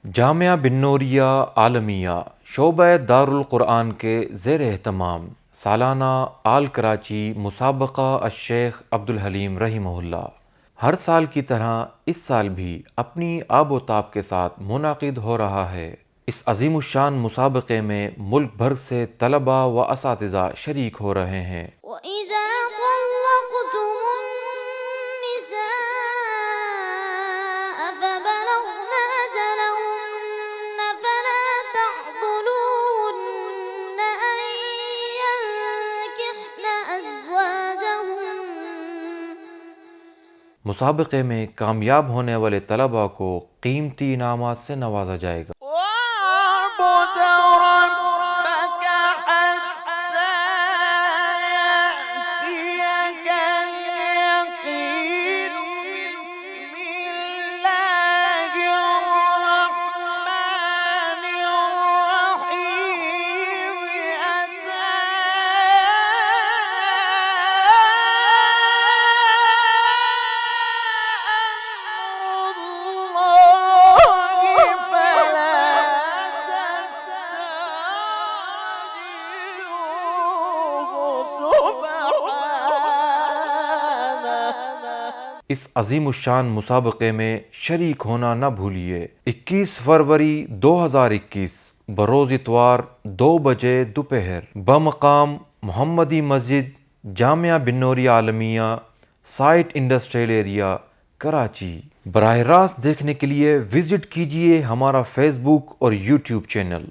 जामिया बिन्नूरिया आलमिया शोबा दारुल क़ुरआन के ज़ेर एहतमाम सालाना आल कराची मुसाबक़ा अश-शेख अब्दुल हलीम रहिमहुल्लाह हर साल की तरह इस साल भी अपनी आबोताब के साथ मुनाकिद हो रहा है। इस अज़ीमुश्शान मुसाबक़े में मुल्क भर से तलबा व असातिज़ा शरीक हो रहे हैं। मुसाबक़े में कामयाब होने वाले तलबा को कीमती इनामात से नवाजा जाएगा। इस अज़ीमुश्शान मुसाबक़े में शरीक होना न भूलिए। 21 फरवरी 2021 बरोज़ इतवार 2 बजे दोपहर बमकाम मोहम्मदी मस्जिद Jamia Binnoria Alamia site industrial area Karachi. बराह रास्त देखने के लिए विज़िट कीजिए हमारा फेसबुक और यूट्यूब चैनल।